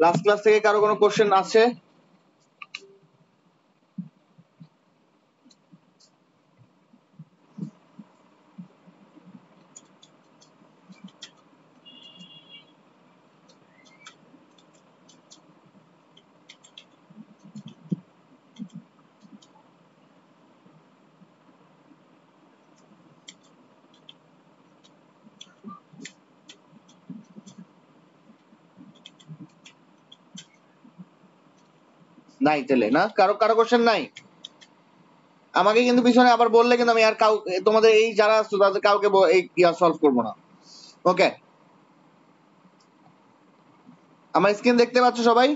Last class থেকে কারো কোনো কোশ্চেন আছে? নাই তাহলে না, কারো কারো কোশ্চেন নাই? আমাকে কিন্তু পিছনে আবার বললে কিন্তু আমি আর তোমাদের এই যারা আছো তাদের কাউকে এই সলভ করবো না। ওকে, আমার স্ক্রিন দেখতে পাচ্ছ সবাই?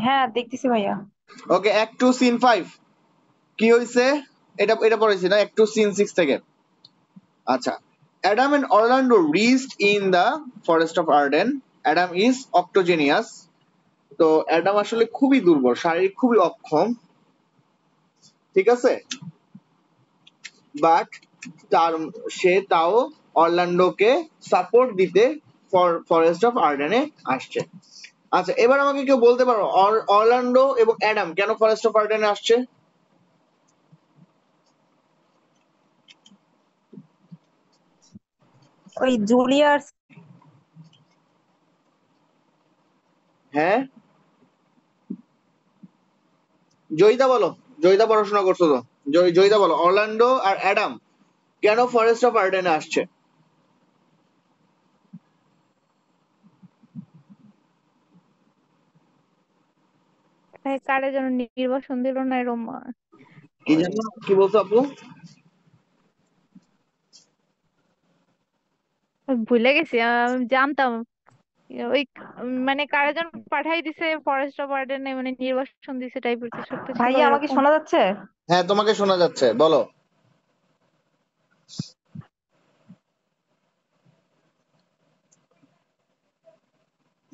হ্যাঁ দেখতেছি ভাইয়া। ওকে, অ্যাক্ট 2 সিন 5 কি হইছে? এটা এটা পড়েছি না, অ্যাক্ট 2 সিন 6 থেকে। আচ্ছা, Adam and Orlando reached in the forest of Arden. Adam is octogenarian. তো অ্যাডাম আসলে খুবই দুর্বল, শারীরিক খুবই অক্ষম, ঠিক আছে? বাট সে তাও অরল্যান্ডোকে সাপোর্ট দিতে ফরেস্ট অফ আর্ডেনে আসছে। আচ্ছা, এবার আমাকে কেউ বলতে পারো অরল্যান্ডো এবং অ্যাডাম কেন ফরেস্ট অফ আর্ডেনে আসছে? ওই জুলিয়ার। হ্যাঁ, জয়িতা বলো, জয়িতা পড়াশোনা করছো তো, জয়িতা বলো অরল্যান্ডো আর অ্যাডাম কেন ফরেস্ট অফ আর্ডেনে আসছে? কারে যেন নির্বাসন দিল না এরম কি জানো, কি বলছো আপু? ভুলে গেছি, আমি জানতাম ওই মানে কারে যেন পাঠাই দিছে ফরেস্ট অফ গার্ডেনে, মানে নির্বাসন দিছে টাইপের কিছু একটা ছিল ভাইয়া আমাকে এরকম। শোনা যাচ্ছে? হ্যাঁ, তোমাকে শোনা যাচ্ছে, বলো।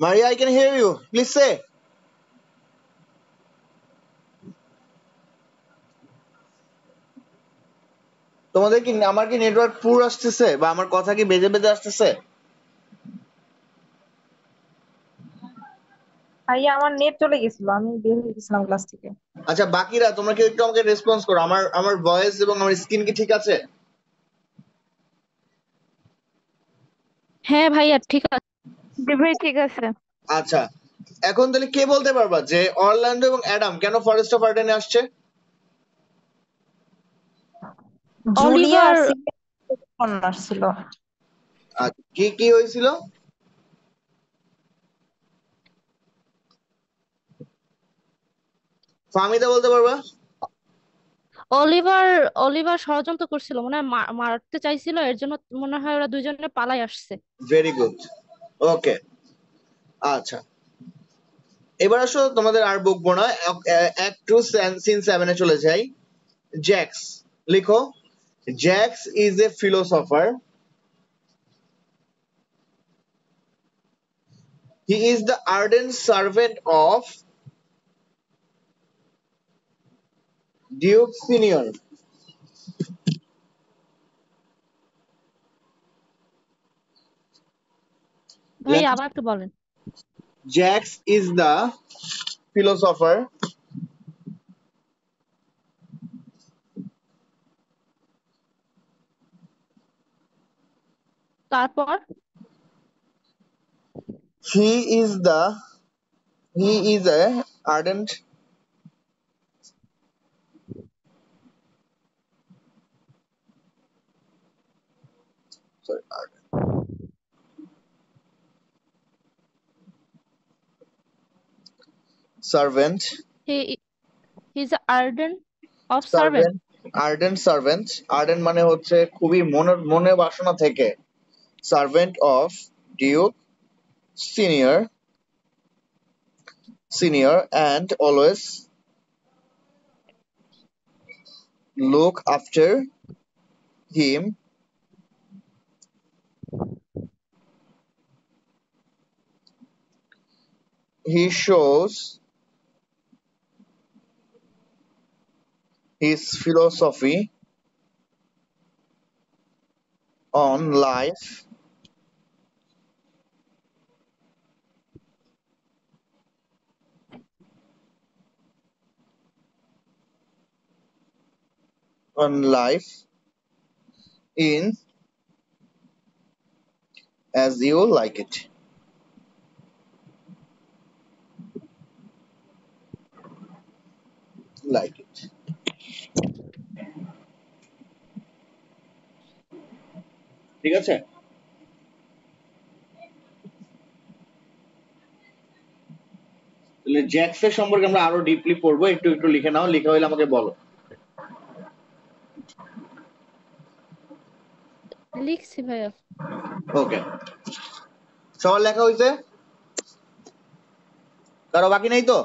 Maria, I can hear you. Please say. তোমাদের কি, আমার কি নেটওয়ার্ক পুর আসতেছে বা আমার কথা কি বেজে বেজে আসতেছে? ভাইয়া আমার নেট চলে গেছিল, আমি বের হয়ে গেছিলাম ক্লাস থেকে। আচ্ছা, বাকিরা তোমরা কি একটু আমাকে রেসপন্স করো, আমার আমার ভয়েস এবং আমার স্ক্রিন কি ঠিক আছে? হ্যাঁ ভাইয়া ঠিক আছে, ভাই ঠিক আছে। আচ্ছা, এখন তাহলে কে বলতে পারবা যে অরল্যান্ডো এবং অ্যাডাম কেন ফরেস্ট অফ আর্ডেনে আসছে? Julia Oliver. আর সিলিয়ার আসছিল। আচ্ছা, কি কি হয়েছিল? ফাহমিদা বলতে পারবা? অলিভার অলিভার ষড়যন্ত্র করছিল, মনে হয় মারতে চাইছিল, এর জন্য মনে হয় ওরা দুইজনে পালাই আসছে। ভেরি গুড, ওকে। আচ্ছা, এবার আসো, তোমাদের আর বকবো না, অ্যাক্ট 2 সিন 7 এ চলে যাই। জ্যাক্স, লিখো। Jaques is a philosopher. He is the ardent servant of Duke Senior. ভাই আবার একটু বলেন। Jax is the philosopher. তারপর He is the he is a ardent sorry ardent servant. He is Arden of servant. Servant, ardent servant. Ardent মানে হচ্ছে খুবই মনে মনে বাসনা থেকে। Servant of Duke Senior, senior and always look after him. He shows his philosophy on life in As You Like It. Like it. ঠিক আছে? তাহলে জ্যাক্সের সম্পর্কে আমরা আরো ডিপলি পড়বো, একটু একটু লিখে নাও, লিখে হইলে আমাকে বলো। লিখছি ভাইয়া। ওকে, সবার লেখা হয়েছে? কারো বাকি নাই তো?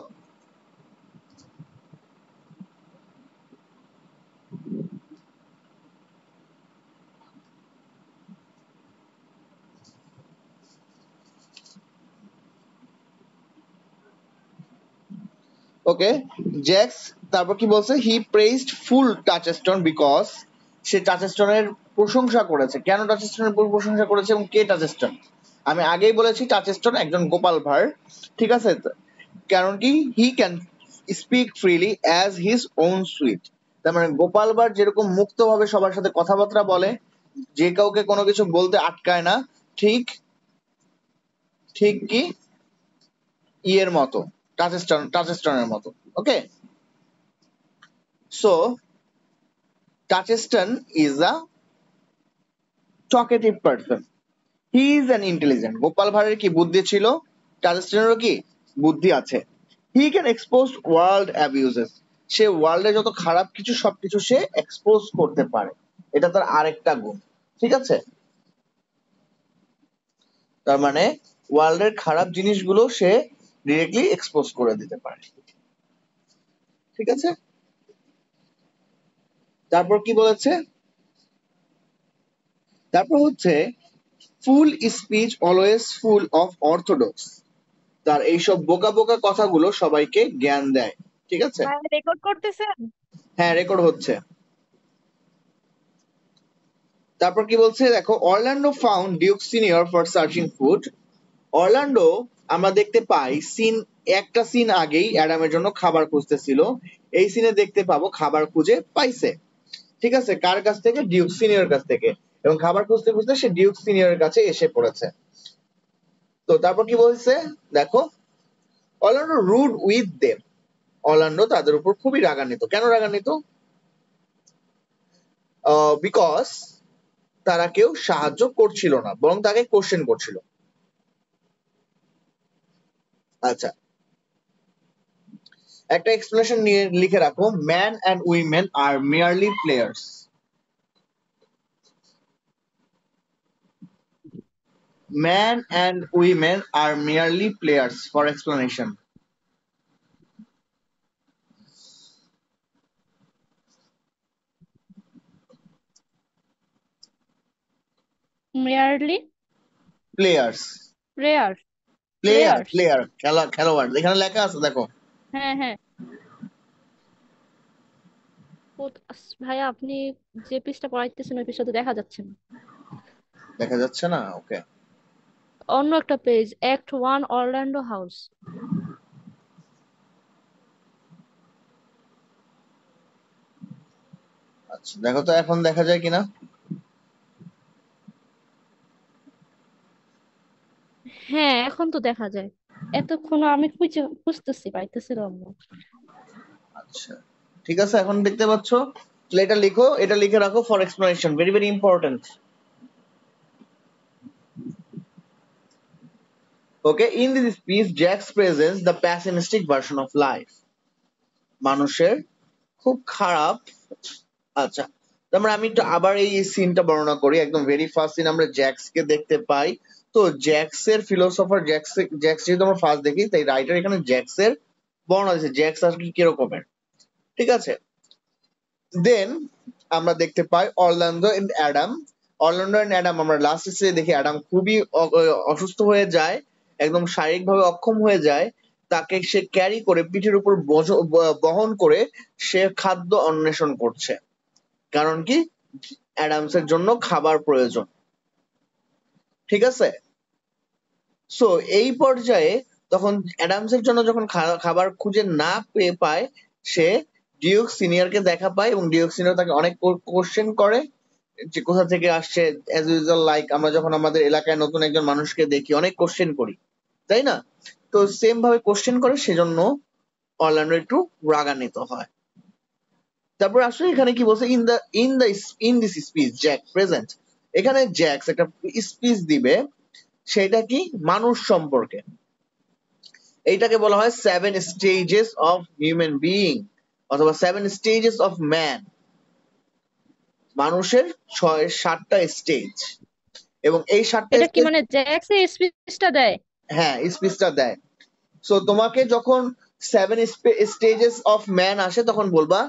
ওকে, জ্যাক্স তারপর কি বলছে? হি প্রেইজড ফুল টাচেস্টন বিকজ সে টাচেস্টনের প্রশংসা করেছে। কেন টাচেস্টনের প্রশংসা করেছে এবং কে টাচেস্টন? আমি আগেই বলেছি টাচেস্টন একজন গোপাল ভাঁড়, ঠিক আছে? কারণ কি, he can speak freely as his own sweet. তার মানে গোপাল ভাঁড় যেরকম মুক্তভাবে সবার সাথে কথাবার্তা বলে, যে কাউকে কোনো কিছু বলতে আটকায় না, ঠিক ঠিক কি ইয়ের মতো, টাচেস্টনের মতো। Okay, so Touchstone is a talkative person, he is an intelligent. Gopal ভাঁড়ের কি বুদ্ধি ছিল, টাচেস্টনেরও কি বুদ্ধি আছে। He can expose world abuses, সে ওয়ার্ল্ডে যত খারাপ কিছু সবকিছু সে এক্সপোজ করতে পারে, এটা তার আরেকটা গুণ। ঠিক আছে, তার মানে ওয়ার্ল্ডের খারাপ জিনিসগুলো সে ডিরেক্টলি এক্সপোজ করে দিতে পারে। ঠিক আছে, তারপর কি বলেছে? তারপর হচ্ছে fool speech always full of orthodox, তার এইসব বোকা বোকা কথাগুলো সবাইকে জ্ঞান দেয়। ঠিক আছে, রেকর্ড করতেছেন? হ্যাঁ রেকর্ড হচ্ছে। তারপর কি বলছে দেখো, Orlando found Duke senior for searching food. Orlando আমরা দেখতে পাই একটা সিন আগেই অ্যাডামের জন্য খাবার খুঁজতেছিল, এই সিনে দেখতে পাবো খাবার খুঁজে পাইছে। ঠিক আছে, কার কাছ থেকে? ডিউক সিনিয়র কাছ থেকে। এবং খাবার খুঁজতে খুঁজতে সে ডিউক সিনিয়রের কাছে এসে পড়েছে। তো তারপর কি বলছে দেখো, Orlando rude with them, Orlando তাদের উপর খুবই রাগান্বিত। কেন রাগান্বিত? বিকজ তারা কেউ সাহায্য করছিল না, বরং তাকে কোশ্চেন করছিল। আচ্ছা, একটা এক্সপ্লেনেশন নিয়ে লিখে রাখো, ম্যান অ্যান্ড উইমেন আর merely players. Man and women আর merely players for explanation. Merely players, player player players player খেলোয়াড়, এখানে লেখা আছে দেখো। হ্যাঁ হ্যাঁ। ভাইয়া আপনি যে পৃষ্ঠা পড়াইতেছেন ওই পৃষ্ঠাতে দেখা যাচ্ছে না। দেখা যাচ্ছে না? ওকে, অন্য একটা পেজ, অ্যাক্ট 1 অরল্যান্ডো হাউস। আচ্ছা দেখো তো এখন দেখা যায় কিনা। হ্যাঁ এখন তো দেখা যায়, এতক্ষণ আমি খুঁজতেছি পাইতেছিলাম না। আচ্ছা ঠিক আছে, এখন দেখতে পাচ্ছ? তাহলে এটা লিখো, এটা লিখে রাখো for explanation, very very important. Okay, in this speech Jaques presents the pessimistic version of life, মানুষের খুব খারাপ। আচ্ছা, তারপরে আমি একটু আবার এই সিনটা বর্ণনা করি। একদম ভেরি ফার্স্ট সিন আমরা জ্যাক্সকে দেখতে পাই। তো জ্যাক্সের ফিলোসফার, জ্যাক্স যেহেতু আমরা ফার্স্ট দেখি, তাই রাইটার এখানে জ্যাক্সের বর্ণনা দিয়েছে, জ্যাক্স আসলে কিরকমের। ঠিক আছে, দেন আমরা দেখতে পাই Orlando and Adam. Orlando and Adam আমরা লাস্ট স্টেজে দেখি অ্যাডাম খুবই অসুস্থ হয়ে যায়, একদম শারীরিকভাবে অক্ষম হয়ে যায়। তাকে সে ক্যারি করে পিঠের উপর বহন করে সে খাদ্য অন্বেষণ করছে। কারণ কি, অ্যাডামসের জন্য খাবার প্রয়োজন। ঠিক আছে? সো এই পর্যায়ে তখন অ্যাডামসের জন্য যখন খাবার খুঁজে না পেয়ে পায়, সে ডিউক সিনিয়রকে দেখা পায় এবং ডিউক সিনিয়র তাকে অনেক কোশ্চেন করে যে কোথা থেকে আসছে। অ্যাজ ইউজুয়াল, লাইক আমরা যখন আমাদের এলাকায় নতুন একজন মানুষকে দেখি অনেক কোশ্চেন করি, তাই না? তো সেম ভাবে কোশ্চেন করে, সেজন্য অরল্যান্ডো একটু রাগান্বিত হয়। তারপর আসলে এখানে কি বলছে, in this speech Jack present. এখানে জ্যাক্স একটা স্পিচ দিবে, সেটা কি মানুষ সম্পর্কে। এইটাকে বলা হয় 7 স্টেজেস অফ হিউম্যান বিইং অথবা 7 স্টেজেস অফ ম্যান। মানুষের 7টা স্টেজ, এবং এই 7টা এটা কি স্টেজ, মানে জ্যাক্স এই স্পিচটা দেয়? হ্যাঁ স্পিচটা দেয়। সো তোমাকে যখন 7 স্টেজেস অফ ম্যান আসে তখন বলবা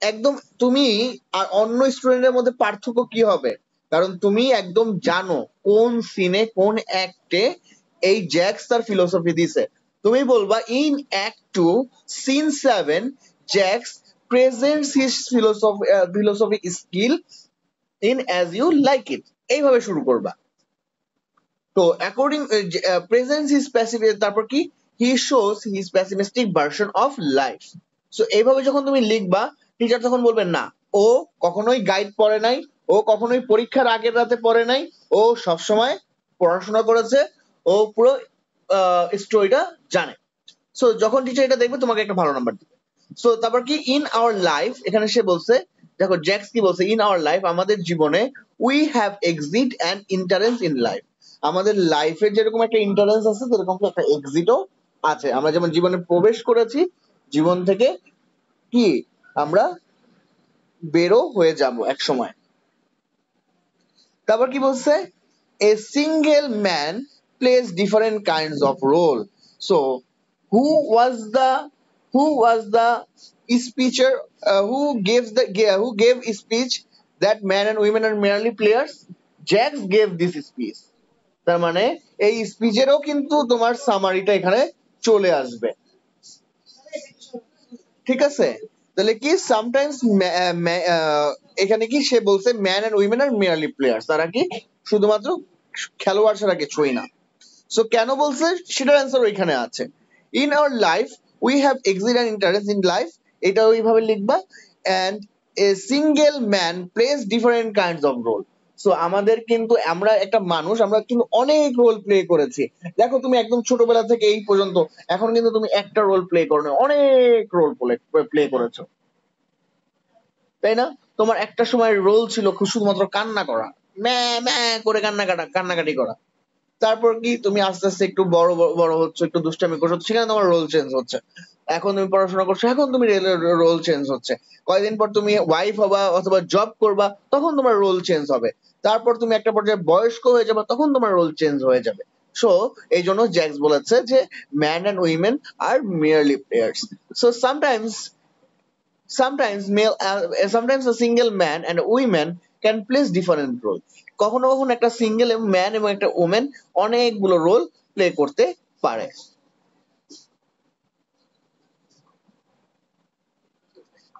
একদম তুমি আর অন্য স্টুডেন্টের মধ্যে পার্থক্য কি হবে, কারণ তুমি একদম জানো কোন সিনে কোন অ্যাক্টে এই জ্যাক্স তার ফিলোসফি দিছে। তুমি বলবা in act 2 scene 7 Jaques presents his philosophic skill in as you like it. এইভাবে শুরু করবা। তো অ্যাকর্ডিং প্রেজেন্স হিজ প্যাসিফিক, তারপর কি, he shows his pessimistic version of life. So এইভাবে যখন তুমি লিখবা, টিচার তখন বলবে না, ও কখনোই গাইড পড়ে নাই, ও কখনোই পরীক্ষার আগের রাতে পড়ে নাই, ও সবসময় পড়াশোনা করেছে, ও পুরো স্টোরিটা জানে। সো যখন টিচার এটা দেখবে তোমাকে একটা ভালো নাম্বার দিবে। সো তারপর কি, ইন আওয়ার লাইফ, এখানে সে বলছে, দেখো জ্যাক্স কি বলছে, ইন আওয়ার লাইফ, আমাদের জীবনে, we have exit and ইন্টারেন্স in life. আমাদের লাইফের যেরকম একটা ইন্টারেন্স আছে, সেরকম একটা এক্সিটও আছে। আমরা যেমন জীবনে প্রবেশ করেছি, জীবন থেকে কি আমরা বেরো হয়ে যাব এক সময়। তারপর কি বলছে, a single man plays different kinds of role. So who was the who was the speecher, who gave speech that men and women are merely players? Jacks gave this speech. তার মানে এই স্পিচেরও কিন্তু তোমার সামারিটা এখানে চলে আসবে। ঠিক আছে? তাহলে কি, সামটাইমস এখানে কি সে বলছে ম্যান এন্ড উইমেন আর মেয়ারলি প্লেয়ার্স, তারা কি শুধুমাত্র খেলোয়াড় ছাড়া কিছুই না। সো কেন বলছে সেটার অ্যান্সার ওইখানে আছে। In our life we have exit and interest in life, এটা ওইভাবে লিখবা। And a single man plays different kinds of role. So আমাদের কিন্তু, আমরা একটা মানুষ, আমরা কিন্তু অনেক রোল প্লে করেছি। দেখো তুমি একদম ছোটবেলা থেকে এই পর্যন্ত এখন কিন্তু তুমি একটা রোল প্লে করো না, অনেক রোল প্লে করেছো, তাই না? তোমার একটা সময় রোল ছিল শুধুমাত্র কান্না করা, ম্যা ম্যা করে কান্নাকাটি করা। তারপর কি, তুমি আস্তে আস্তে একটু বড় বড় হচ্ছে, একটু দুষ্টামি করছো, সেখানে তোমার রোল চেঞ্জ হচ্ছে। এখন তুমি পড়াশোনা করছো, এখন তুমি রোল চেঞ্জ হচ্ছে। কয়েকদিন পর তুমি ওয়াইফ হবা অথবা জব করবা, তখন তোমার রোল চেঞ্জ হবে। তারপর তুমি একটা পর্যায়ে বয়স্ক হয়ে যাবে, তখন তোমার রোল চেঞ্জ হয়ে যাবে। সো এই জন্য জ্যাক্স বলেছে যে man and women are merely players. So sometimes a single man and a woman can play different role. কখনো কখনো একটা সিঙ্গেল ম্যান এবং একটা ওমেন অনেকগুলো রোল প্লে করতে পারে।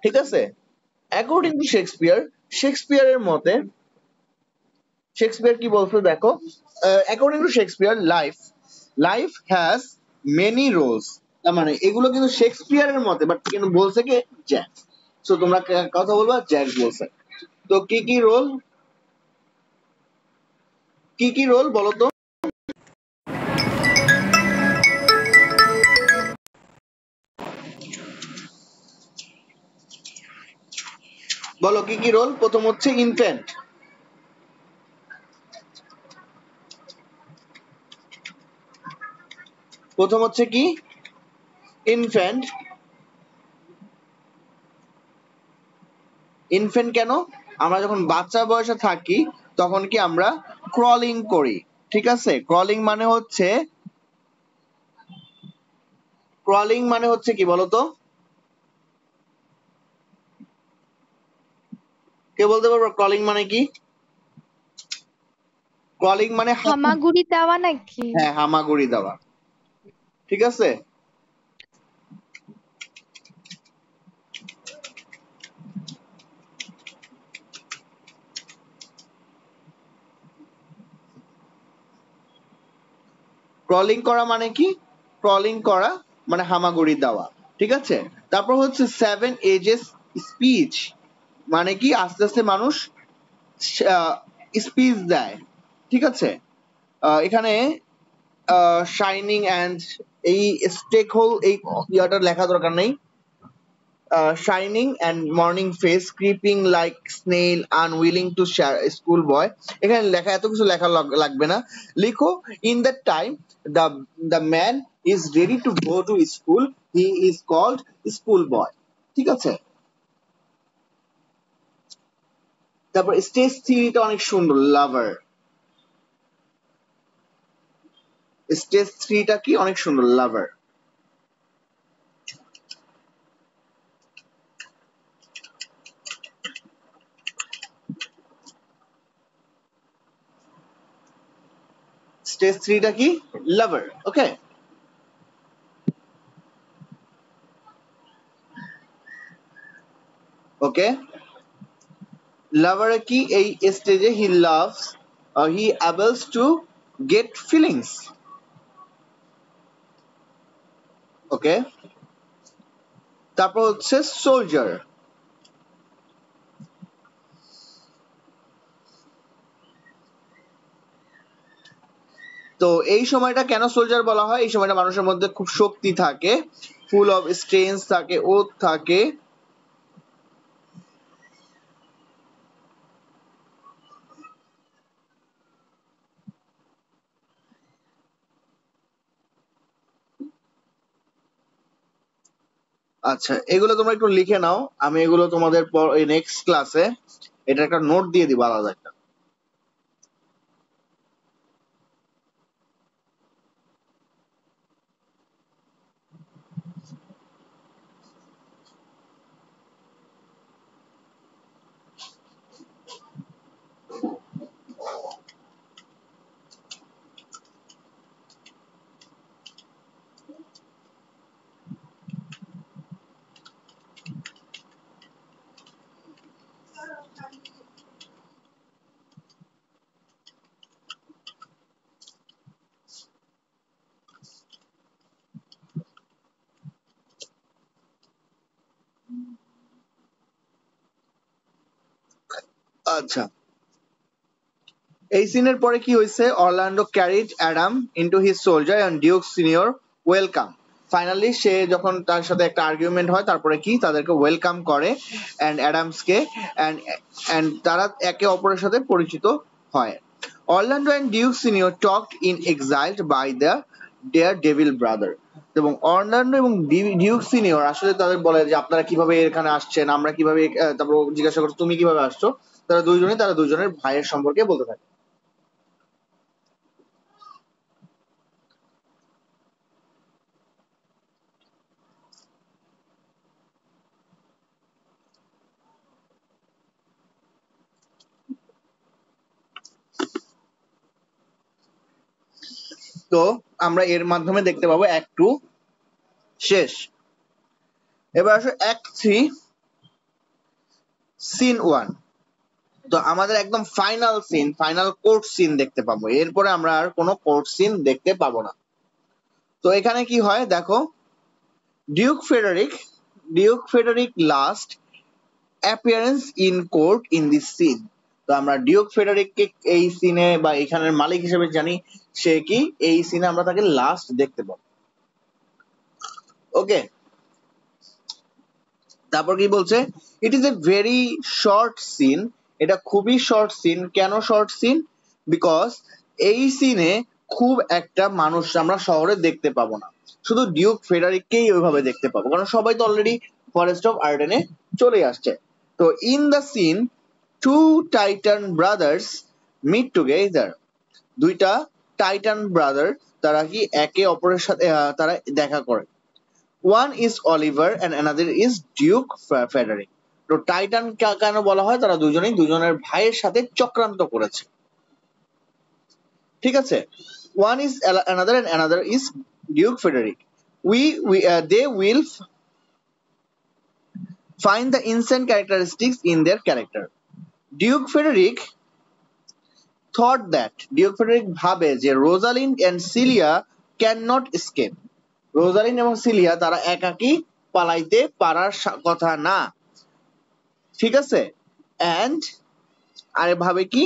ঠিক আছে? অ্যাকর্ডিং টু শেক্সপিয়ারের মতে, শেক্সপিয়ার কি বলছে দেখো, according to Shakespeare, life has many roles. তার মানে এগুলো কিন্তু শেক্সপিয়ারের মতে, বাট কিন্তু বলছে কি জ্যাক। সো তোমরা কথা বলবা জ্যাক বলছে। তো কি কি রোল, কি কি রোল বলো তো? বলো কি কি রোল। প্রথম হচ্ছে ইনফ্যান্ট, প্রথম হচ্ছে কি ইনফ্যান্ট। ইনফ্যান্ট কেন? আমরা যখন বাচ্চা বয়সে থাকি তখন কি আমরা ক্রলিং করি। ঠিক আছে? ক্রলিং মানে হচ্ছে কি বলতো? কে বলতে পারবো ক্রলিং মানে কি? ক্রলিং মানে হামাগুড়ি দেওয়া নাকি? হ্যাঁ, হামাগুড়ি দেওয়া। ঠিক আছে? ক্রলিং করা মানে কি? ক্রলিং করা মানে হামাগুড়ি দেওয়া, ঠিক আছে। তারপর হচ্ছে 7 এজেস স্পিচ, মানে কি আস্তে আস্তে মানুষ স্পিচ দেয়, ঠিক আছে। এখানে শাইনিং অ্যান্ড এই স্টেক হোল এই ইয়াটা লেখা দরকার নেই। Shining and morning face, creeping like snail, unwilling to share, school boy. এখানে লেখা এত কিছু লেখা লাগবে না, লিখো in that time the the man is ready to go to school, he is called school boy, ঠিক আছে। তারপর স্টেজ থ্রিটা অনেক সুন্দর, লাভার। স্টেজ থ্রিটা কি অনেক সুন্দর, লাভার। স্টেজ থ্রিটা কি, লাভার। ওকে, ওকে। লাভারে কি এই স্টেজে he loves, he ables to get feelings. Okay, তারপর হচ্ছে সোলজার। তো এই সময়টা কেন সোলজার বলা হয়? এই সময়টা মানুষের মধ্যে খুব শক্তি থাকে, ফুল অফ স্ট্রেংথ থাকে, ওথ থাকে। আচ্ছা, এগুলো তোমরা একটু লিখে নাও, আমি এগুলো তোমাদের নেক্সট ক্লাসে এটা একটা নোট দিয়ে দিব আলাদা একটা। আচ্ছা, এই সিনের পরে কি হয়েছে? Orlando carried Adam into his soldier and Duke Senior welcome. Finally সে যখন তার সাথে একটা আর্গুমেন্ট হয়, তারপরে কি তাদেরকে ওয়েলকাম করে এন্ড অ্যাডামসকে, এন্ড তারা একে অপরের সাথে পরিচিত হয়। Orlando and Duke Senior talked in exiled by the their devil brother. এবং অরল্যান্ডো এবং ডিউক সিনিয়র আসলে তাদের বলে যে আপনারা কিভাবে এখানে আসছেন, আমরা কিভাবে, তারপর জিজ্ঞাসা করছে তুমি কিভাবে আসছো। তারা দুজনের ভাইয়ের সম্পর্কে বলতে থাকে। তো আমরা এর মাধ্যমে দেখতে পাবো অ্যাক্ট 2 শেষ। এবার আসো অ্যাক্ট 3 সিন 1। তো আমাদের একদম final scene, final court scene দেখতে পাবো, এরপরে আমরা আর কোনো কোর্ট সিন দেখতে পাবো না। তো এখানে কি হয় দেখো, duke Frederick last appearance in court in this scene. তো আমরা ডিউক ফেডারিককে এই সিনে বা এখানের মালিক হিসেবে জানি, সে কি এই সিনে আমরা তাকে লাস্ট দেখতে পাবো। ওকে, তারপর কি বলছে, it is a very short scene. এটা খুবই শর্ট সিন। কেন শর্ট সিন? বিকজ এই সিনে খুব একটা মানুষ আমরা শহরে দেখতে পাবো না, শুধু ডিউক ফেডারিককেই ওইভাবে দেখতে পাবো, কারণ সবাই তো অলরেডি ফরেস্ট অফ আর্ডেনে চলে আসছে। তো in the scene two titan brothers meet together. দুইটা টাইটান ব্রাদার তারা কি একে অপরের সাথে তারা দেখা করে। One is Oliver and another is Duke Frederick. তো টাইটান কেন বলা হয়? তারা দুজনেই দুজনের ভাইয়ের সাথে চক্রান্ত করেছে, ঠিক আছে। One is another and another is Duke Frederick. They will find the insane characteristics in their character. Duke Frederick thought that, Duke Frederick ভাবে যে Rosalind and Celia can not escape. Rosalyn এবং সিলিয়া তারা একাকী পালাইতে পারার কথা না, ঠিক আছে। অ্যান্ড আরে ভাবে কি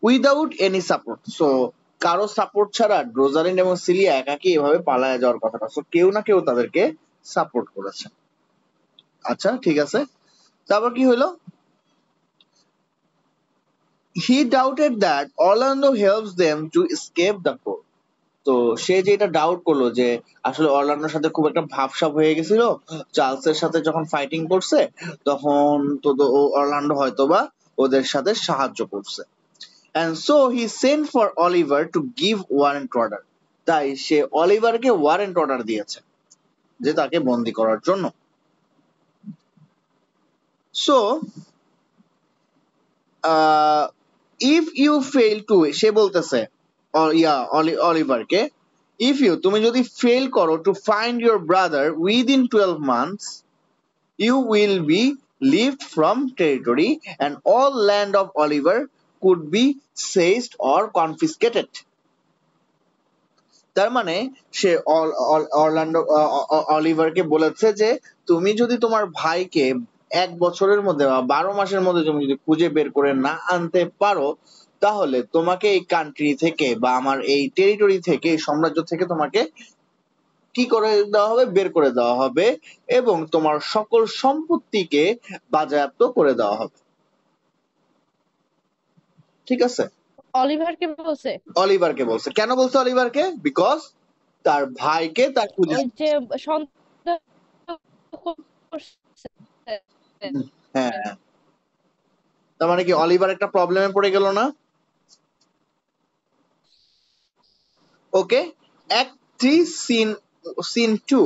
উইদাউট এনি সাপোর্ট, সো কারো সাপোর্ট ছাড়া রোজালিন এবং সিলিয়া একাকী এভাবে পালায় যাওয়ার কথাটা, সো কেউ না কেউ তাদেরকে সাপোর্ট করেছে। আচ্ছা ঠিক আছে, তারপর কি হলো, he doubted that Orlando helps them to escape the court. তো সে যে এটা ডাউট করলো যে আসলে অরল্যান্ডোর সাথে খুব একটা ভাবসাব হয়ে গেছিল চার্লসের সাথে যখন ফাইটিং করছে, তখন তো অরল্যান্ডো হয়তোবা ওদের সাথে সাহায্য করছে। And so he sent for Oliver to give warrant order. তাই সে অলিভারকে ওয়ারেন্ট অর্ডার দিয়েছে যে তাকে বন্দি করার জন্য। So if you fail to, সে বলতেছে অলিভারকে, ইফ ইউ, তুমি যদি ফেল করো to find your brother within 12 months, you will be left from territory and all land of Oliver could be seized or confiscated. তার মানে সে অলিভারকে বলেছে যে তুমি যদি তোমার ভাইকে 1 বছরের মধ্যে বা 12 মাসের মধ্যে তুমি যদি খুঁজে বের করে না আনতে পারো, তাহলে তোমাকে এই কান্ট্রি থেকে বা আমার এই টেরিটরি থেকে, এই সাম্রাজ্য থেকে তোমাকে কি করে দেওয়া হবে, বের করে দেওয়া হবে, এবং তোমার সকল সম্পত্তিকে বাজেয়াপ্ত করে দেওয়া হবে। ঠিক আছে, অলিভারকে বলছে? অলিভারকে বলছে। কেন বলছে অলিভারকে? বিকজ তার ভাইকে তার খুঁজে, ওই যে সন্দেহ করছে। হ্যাঁ, তার মানে কি অলিভার একটা প্রবলেমে পড়ে গেল না? ওকে, অ্যাক্ট 3 সিন 2।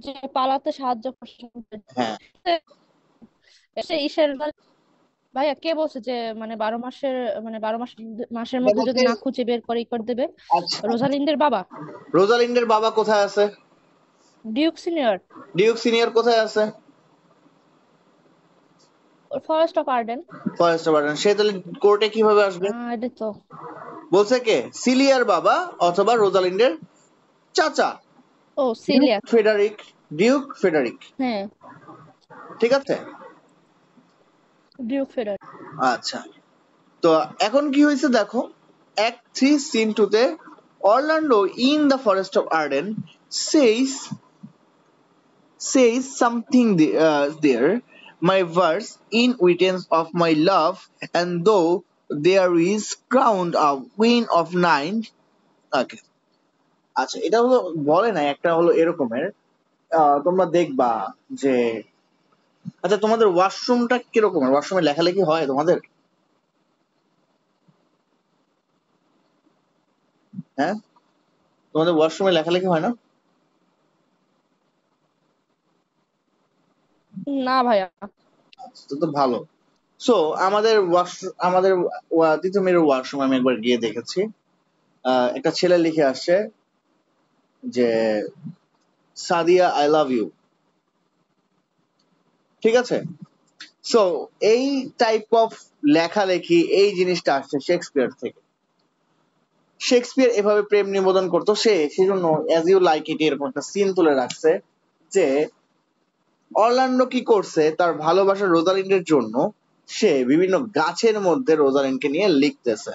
যে পালাতে সাহায্য করছে। হ্যাঁ, ইসের ভাইয়া কে বলছে যে মানে 12 মাসের মানে 12 মাসের মধ্যে যদি না খুঁজে বের করে ই করে দেবে? আচ্ছা, রোজালিন্ডের বাবা। রোজালিন্ডের বাবা কোথায় আছে? Duke senior. ডিউক সিনিয়র কোথায় আছে? Forest of Arden. Forest warden. সে তাহলে কোর্টে কিভাবে আসবে? এটা তো বলছে কে? সিলিয়ার বাবা অথবা রোজালিন্ডের চাচা ও সিলিয়া। Frederick, Duke Frederick. হ্যাঁ, ঠিক আছে, ডিউক ফেডার। আচ্ছা। তো এখন কি হয়েছে দেখো, অ্যাক্ট 3 সিন 2 তে Orlando in the forest of Arden says something there, my verse in witness of my love, and though there is crowned a queen of 9. Okay, আচ্ছা, এটা হলো বলে না, একটা হলো এরকমের, তোমরা দেখবা যে, আচ্ছা তোমাদের ওয়াশরুমটা কিরকমের? ওয়াশরুমে লেখালেখি হয় তোমাদের? হ্যাঁ, তোমাদের ওয়াশরুমে লেখালেখি হয় না? না ভাইয়া। তো ভালো। সো আমাদের তিতুমিরের ওয়াশরুম আমি একবার গিয়ে দেখেছি। একটা ছেলে লিখে আসছে যে সাদিয়া আই লাভ ইউ। ঠিক আছে, সো এই টাইপ অফ লেখালেখি, এই জিনিসটা আসছে শেক্সপিয়ার থেকে। শেক্সপিয়ার এভাবে প্রেম নিবেদন করতো, সেজন্য অ্যাজ ইউ লাইক ইট এরকম একটা সিন তুলে রাখছে যে অরল্যান্ডো কি করছে, তার ভালোবাসার রোজালিন্ডের জন্য সে বিভিন্ন গাছের মধ্যে রোজালিন্ডকে নিয়ে লিখতেছে।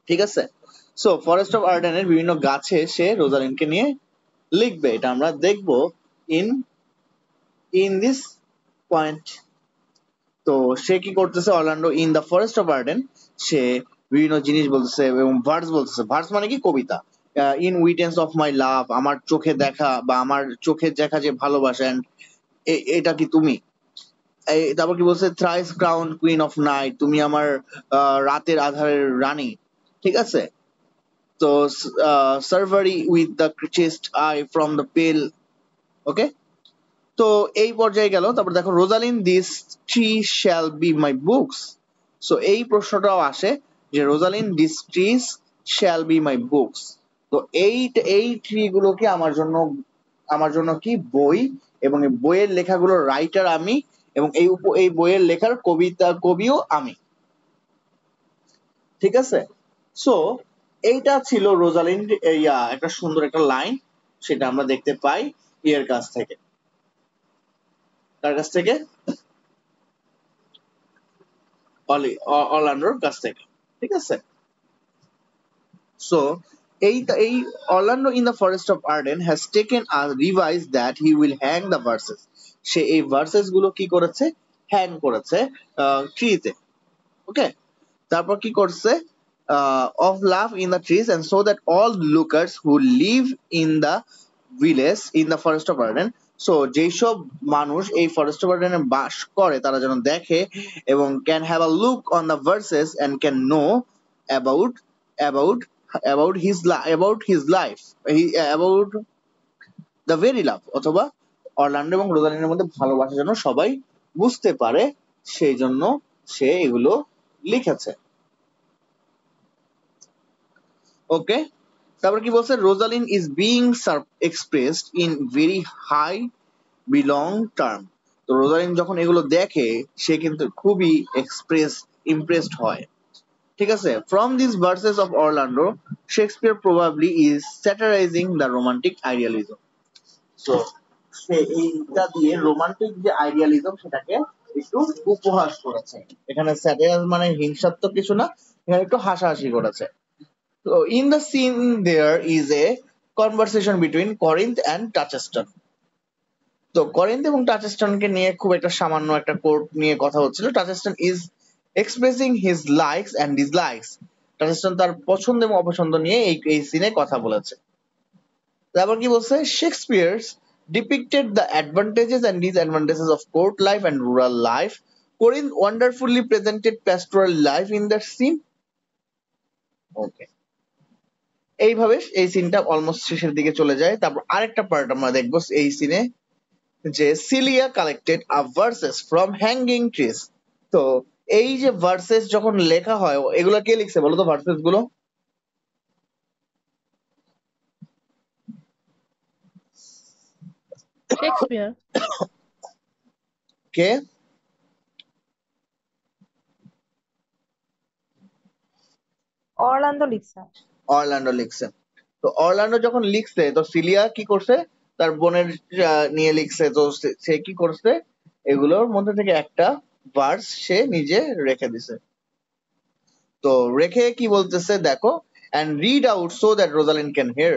ঠিক আছে, সো ফরেস্ট অফ আর্ডেনের বিভিন্ন গাছে সে রোজালিন্ডকে নিয়ে লিখবে, এটা আমরা দেখবো ইন দিস পয়েন্ট। তো সে কি করতেছে, Orlando in the forest of Arden, সে বিভিন্ন জিনিস বলতেছে এবং ভার্স বলতেছে। ভার্স মানে কি? কবিতা। ইন উইটেন্স অফ মাই লাভ, আমার চোখে দেখা বা আমার চোখে দেখা যে ভালোবাসা, and এটা কি তুমি? তারপর কি বলছে, thrice crown queen of night, তুমি আমার রাতের আধারের রানী। ঠিক আছে, তো survey with the chaste eye from the pale. Okay, তো এই পর্যায়ে গেল। তারপর দেখো, Rosalind this tree shall be my books. So এই প্রশ্নটাও আসে যে Rosalind this trees shall be my books. তো এই ট্রি গুলো কি আমার জন্য কি বই, এবং এই বইয়ের লেখাগুলোর রাইটার আমি, এবং এই বইয়ের লেখার কবিও আমি। ঠিক আছে, সো এইটা ছিল রোজালিন্ড, একটা সুন্দর একটা লাইন, সেটা আমরা দেখতে পাই ইয়ের কাছ থেকে। কার কাছ থেকে? অরল্যান্ডোর কাছ থেকে, ঠিক আছে। সো এই Orlando in the forest of Arden has taken a revise that he will hang the verses. সে এই ভার্সেস গুলো কি করেছে? হ্যাং করেছে ট্রিতে। ওকে, তারপর কি করছে? Of love in the trees and so that all lookers who live in the village in the forest of Arden. So যেসব মানুষ এই ফরেস্ট অফ আর্ডেনে বাস করে তারা যেন দেখে এবং can have a look on the verses and can know about about about his life, about the very love, অথবা Orlando এবং রোজালিনের মধ্যে ভালোবাসা যেন সবাই বুঝতে পারে, সেই জন্য সে এগুলো লিখেছে। ওকে, তারপর কি বলছে? Rosalind is being expressed in very high belong term. তো রোজালিন যখন এগুলো দেখে সে কিন্তু খুবই ইমপ্রেসড হয়, ঠিক আছে। From this verses of Orlando Shakespeare probably is satirizing the romantic idealism. তো সে এইটা দিয়ে রোমান্টিক যে আইডিয়ালিজম সেটাকে একটু উপহাস করেছে। এখানে স্যাটারাইজ মানে হিংসাত্মক কিছু না, এখানে একটু হাসাহাসি করেছে। So in the scene there is a conversation between Corinth and Touchstone. তো করিন্থ এবং টাচেস্টনকে নিয়ে খুব একটা সামান্য একটা কোর্ট নিয়ে কথা হচ্ছিল। Touchstone is expressing his likes and dislikes. Touchstone তার পছন্দ এবং অপছন্দ নিয়ে এই সিনে কথা বলেছে। তারপর কি বলছে? Shakespeare's depicted the advantages and disadvantages of court life and rural life. Corinth wonderfully presented pastoral life in that scene. Okay, এইভাবে এই সিনটা অলমোস্ট শেষের দিকে চলে যায়। তারপর আরেকটা পার্ট আমরা দেখবো এই সিনে, যে Celia collected a verses from hanging trees. তো এই যে ভার্সেস যখন লেখা হয়, এগুলো কে লিখছে বলো তো? ভার্সেস গুলো শেক্সপিয়ার। কে? অরল্যান্ডো লিখছে। অরল্যান্ডো লিখছে। তো অরল্যান্ডো যখন লিখছে তো সিলিয়া কি করছে? তার বোনের নিয়ে লিখছে। তো সে কি করছে? এগুলোর মধ্যে থেকে একটা ভার্স সে নিজে রেখে দিছে। তো রেখে কি বলতেছে দেখো, and read out so that Rosalind can hear,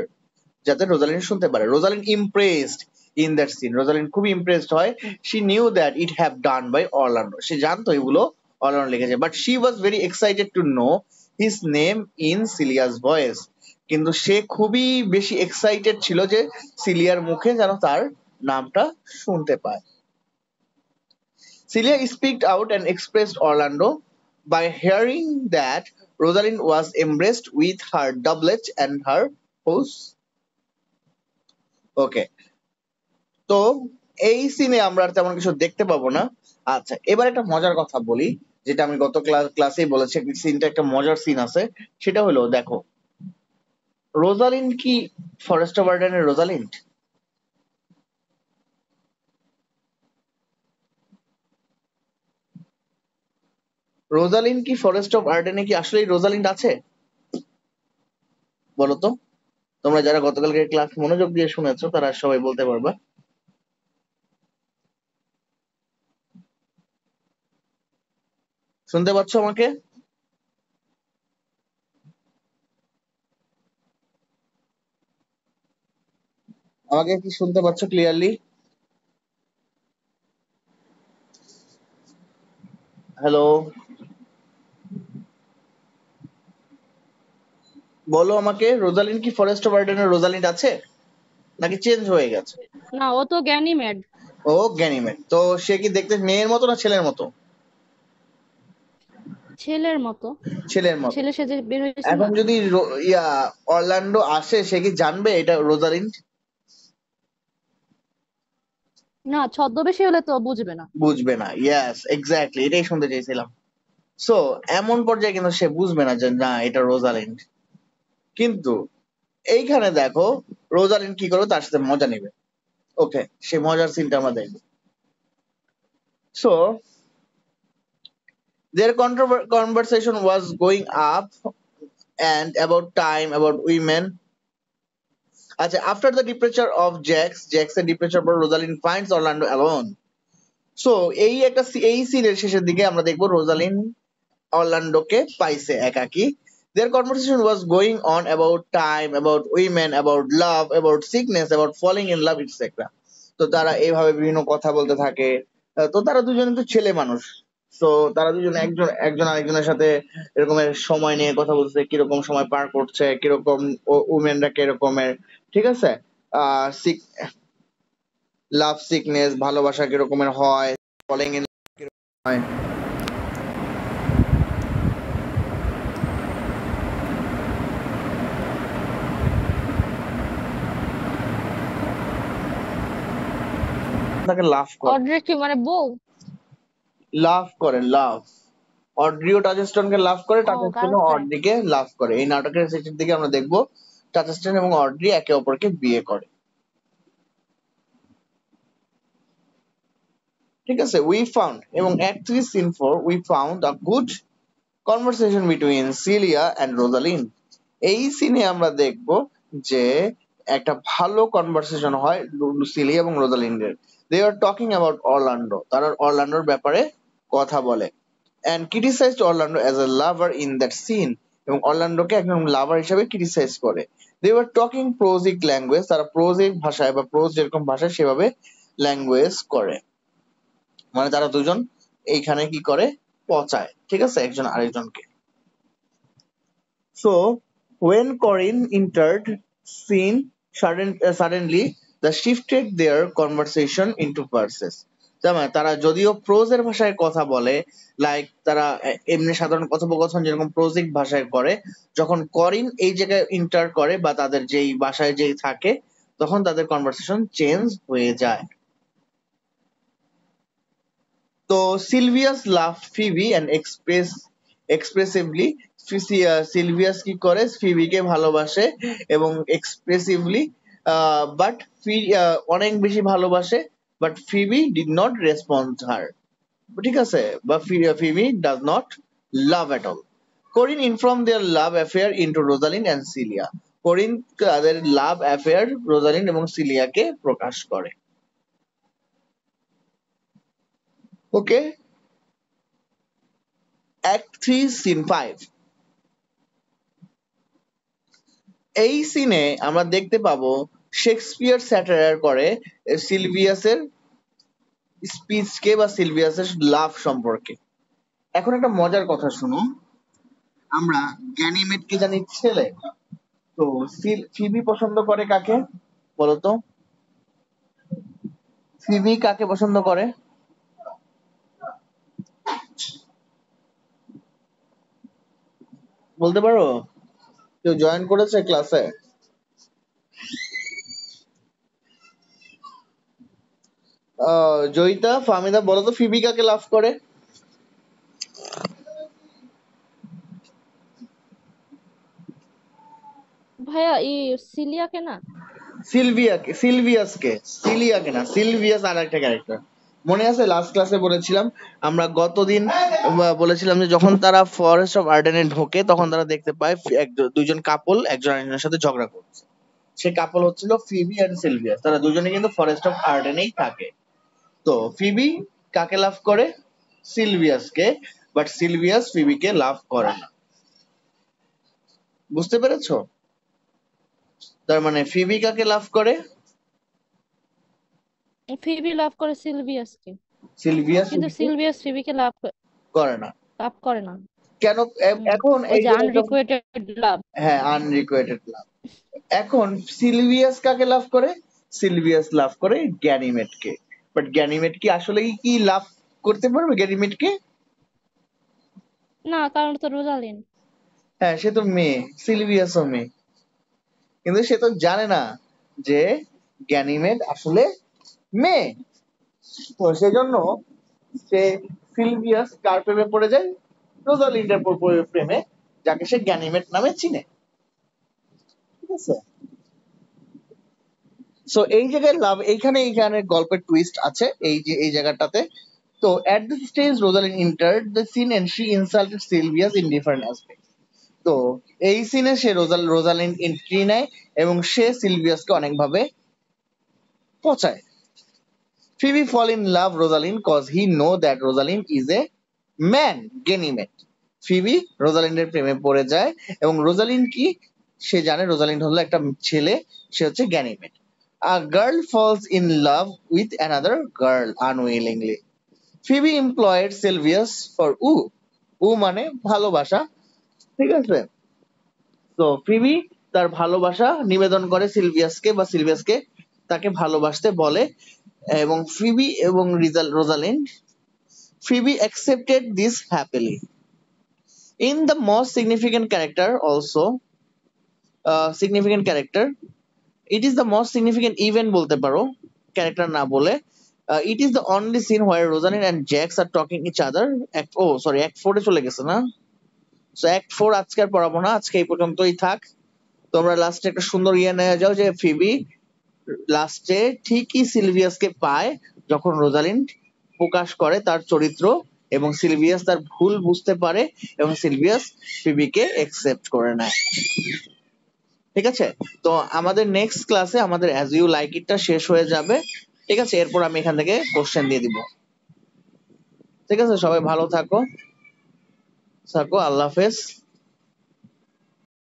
যাতে রোজালিন শুনতে পারে। Rosalind impressed in that scene, Rosalind খুব ইমপ্রেসড হয়। She knew that it have done by Orlando, সে জানতো এগুলো অরল্যান্ডো লিখেছে। But she was very excited to know his name in Celia's voice. কিন্তু সে খুবই বেশি এক্সাইটেড ছিল যে সিলিয়ার মুখে যেন তার নামটা শুনতে পায়। Celia speaked out and expressed Orlando by hearing that Rosalind was embraced with her doublet and her hose. ওকে, তো এই সিনে আমরা আর তেমন কিছু দেখতে পাবো না। আচ্ছা, এবার একটা মজার কথা বলি, যেটা আমি গত ক্লাসেই বলেছি। সিনটা একটা মজার সিন আছে, সেটা হলো দেখো, রোজালিন্ড কি ফরেস্ট অফ আর্ডেনের রোজালিন্ড? রোজালিন্ড কি ফরেস্ট অফ আর্ডেনে কি আসলেই রোজালিন্ড আছে বলো তো? তোমরা যারা গতকালকে ক্লাস মনোযোগ দিয়ে শুনেছো তারা সবাই বলতে পারবা। শুনতে পাচ্ছ আমাকে? আমাকে কি শুনতে পাচ্ছ ক্লিয়ারলি? হ্যালো, বলো আমাকে, রোজালিন্ড কি ফরেস্ট অফ আর্ডেনের রোজালিন্ড আছে নাকি চেঞ্জ হয়ে গেছে? না, ও তো গ্যানিমেড। ও গ্যানিমেড। তো সে কি দেখতে মেয়ের মতো না ছেলের মতো? ছেলের মতো। ছেলের মতো। ছেলে সেজে বের হয়েছে এখন না। যদি অরল্যান্ডো আসে, সে কি জানবে এটা রোজালিন্ড? না, ছদ্মবেশী হলে তো বুঝবে না। বুঝবে না। ইয়েস, এক্স্যাক্টলি, এটাই শুনতে চাইছিলাম। সো এমন পর্যায়ে কিন্তু সে বুঝবে না যে না এটা রোজালিন্ড। কিন্তু এইখানে দেখো রোজালিন্ড কি করবে, তার সাথে মজা নেবে। ওকে, সে মজার সিনটা আমরা দেখবো। So their conversation was going up and about time, about women. আচ্ছা, after the departure of Jack's departure পর Rosalyn finds Orlando alone. So এই সিনের শেষের দিকে আমরা দেখবো রোজালিন অরল্যান্ডোকে পাইছে একাকী। Their conversation was going on about time, about women, about love, about sickness, about falling in love, etc. তো তারা এইভাবে বিভিন্ন কথা বলতে থাকে। তো তারা দুজনে তো ছেলে মানুষ, তো তারা দুজন একজন একজন আরেকজনের সাথে এরকমের সময় নিয়ে কথা বলছে, কিরকম সময় পার করছে, কিরকম উমেনরা কিরকমের, ঠিক আছে, সিক লাভ সিকনেস, ভালোবাসা কিরকমের হয়, ফলিং ইন হয়। তাকে লাভ করে, অড্রে কি মানে বউ? লাভ করে, লাভ। অড্রিও টাচেস্টনকে লাভ করে, টাচেস্টনও গার্লফ্রেন্ড। অড্রিকে লাভ করে। এই নাটকের শেষের দিকে আমরা দেখবো টাচেস্টন এবং অড্রি একে অপরকে বিয়ে করে, ঠিক আছে। উই ফাউন্ড, এবং act 3 scene 4, we found a good conversation between Celia and Rosalind. এই সিনে আমরা দেখবো যে একটা ভালো কনভারসেশন হয় সিলিয়া এবং রোজালিন্ডের। দে আর টকিং অ্যাবাউট অরল্যান্ডো, তারা অরল্যান্ডোর ব্যাপারে কথা বলে। and criticized Orlando as a lover in that scene, এবং অরল্যান্ডোকে একজন লাভার হিসেবে ক্রিটিসাইজ করে। they were talking prosic language, তারা প্রোজিক ভাষায় বা প্রোজ যেরকম ভাষায় সেভাবে ল্যাঙ্গুয়েজ করে, মানে তারা দুজন এইখানে কি করে, পচায়, ঠিক আছে, একজন আরেকজনকে। so when Corinne entered scene, suddenly they shifted their conversation into verses. তার মানে তারা যদিও প্রোজের ভাষায় কথা বলে, লাইক তারা এমনি সাধারণ কথোপকথন যেরকম প্রোজিক ভাষায় করে, যখন করিন এই জায়গায় ইন্টার করে বা তাদের যেই ভাষায় যেই থাকে, তখন তাদের কনভারসেশন চেঞ্জ হয়ে যায়। তো Silvius love Phoebe and expressively, Silvius কি করে, ফিবিকে ভালোবাসে এবং এক্সপ্রেসিভলি, বাট অনেক বেশি ভালোবাসে, but Phoebe did not respond her, ঠিক আছে, বা Phoebe does not love at all. Corin inform their love affair into Rosalind and Celia, Corin তাদের লাভ অ্যাফেয়ার রোজালিন এবং সিলিয়াকে প্রকাশ করে। Okay, act 3 scene 5। এই সিনে আমরা দেখতে পাবো শেক্সপিয়ার স্যাটায়ার করে সিলভিয়াসের স্পিচকে বা সিলভিয়াসের লাভ সম্পর্কে। এখন একটা মজার কথা শুনো, আমরা গ্যানিমেডকে জানি ছেলে, তো ফিবি পছন্দ করে কাকে বলতো? ফিবি কাকে পছন্দ করে বলতে পারো? কেউ জয়েন করেছে ক্লাসে? জয়িতা, ফাহমিদা, বলো তো ফিবি কাকে লাভ করে? ভাইয়া সিলিয়াকে না? সিলভিয়াসকে, সিলিয়াকে না, সিলভিয়াস আর একটা ক্যারেক্টার। মনে আছে লাস্ট ক্লাসে বলেছিলাম, আমরা গতদিন বলেছিলাম যে যখন তারা ফরেস্ট অফ আর্ডেনে ঢোকে তখন তারা দেখতে পায় দুইজন কাপল একজন আরেকজনের সাথে ঝগড়া করছে। সে কাপল হচ্ছিল ফিবি আর সিলভিয়াস, তারা দুজনে কিন্তু ফরেস্ট অফ আর্ডেনেই থাকে। তো ফিবি কাকে লাভ করে? সিলভিয়াসকে, বাট সিলভিয়াস ফিবিকে লাভ করে না। বুঝতে পেরেছো? তার মানে ফিবি কাকে লাভ করে? ফিবি লাভ করে সিলভিয়াসকে, সিলভিয়াস কিন্তু ফিবিকে সিলভিয়াস ফিবিকে লাভ করে না। লাভ করে না। কেন? এখন ওই এই যে জায়গায় আনরিকোয়েটেড লাভ। হ্যাঁ, আনরিকোয়েটেড লাভ। এখন সিলভিয়াস কাকে লাভ করে? সিলভিয়াস লাভ করে গ্যানিমেডকে, বাট গ্যানিমেড কি আসলে কি লাভ করতে পারবে গ্যানিমেডকে? না, কারণ তো রোজালিন। হ্যাঁ, সে তো মেয়ে, সিলভিয়াসও মেয়ে, কিন্তু সে তো জানে না যে গ্যানিমেড আসলে মেয়ে। তো সেজন্য সে সিলভিয়াস কার প্রেমে পড়ে যায়? রোজালিন্ডের প্রেমে, যাকে সে গ্যানিমেড নামে চিনে, ঠিক আছে। সো এই জায়গায় লাভ, এইখানে গল্পের টুইস্ট আছে এই যে এই জায়গাটাতে। তো at this stage Rosalind entered the scene and she insulted Sylvius in different aspects. তো তো এই সিনে সে রোজালিন্ড এন্ট্রি নেয় এবং সে সিলভিয়াসকে অনেকভাবে পচায়। Phoebe fall in love Rosalind cause he know that Rosalind is a man, Ganymede. Phoebe রোজালিন্ডের প্রেমে পড়ে যায় এবং রোজালিন্ড কি, সে জানে রোজালিন্ড হলো একটা ছেলে, সে হচ্ছে Ganymede. A girl falls in love with another girl unwillingly. Phoebe employed Silvius for uh মানে ভালোবাসা, ঠিক আছে। তো ফিবি তার ভালোবাসা নিবেদন করে সিলভিয়াসকে, বা সিলভিয়াসকে তাকে ভালোবাসতে বলে, এবং ফিবি এবং Rosalind, Phoebe accepted this happily. In the most significant character also, significant character, it is the most significant event বলতে পারো, character না বলে। It is the only scene where Rosalind and Jax are talking each other. Act 4 এ চলে গেছে না? So Act 4 আজকে আর পড়াবো না, আজকে এই পর্যন্তই থাক। তোমরা লাস্টে একটা সুন্দর ইয়ে নিয়ে যাও যে ফিবি লাস্টে ঠিকই সিলভিয়াসকে পায় যখন রোজালিন্ড প্রকাশ করে তার চরিত্র, এবং সিলভিয়াস তার ভুল বুঝতে পারে এবং সিলভিয়াস ফিবিকে একসেপ্ট করে নেয়। ঠিক আছে, তো আমাদের নেক্সট ক্লাসে আমাদের অ্যাজ ইউ লাইক ইটটা শেষ হয়ে যাবে। ঠিক আছে, এরপর আমি এখান থেকে কোশ্চেন দিয়ে দিব। ঠিক আছে, সবাই ভালো থাকো, আল্লাহ হাফেজ।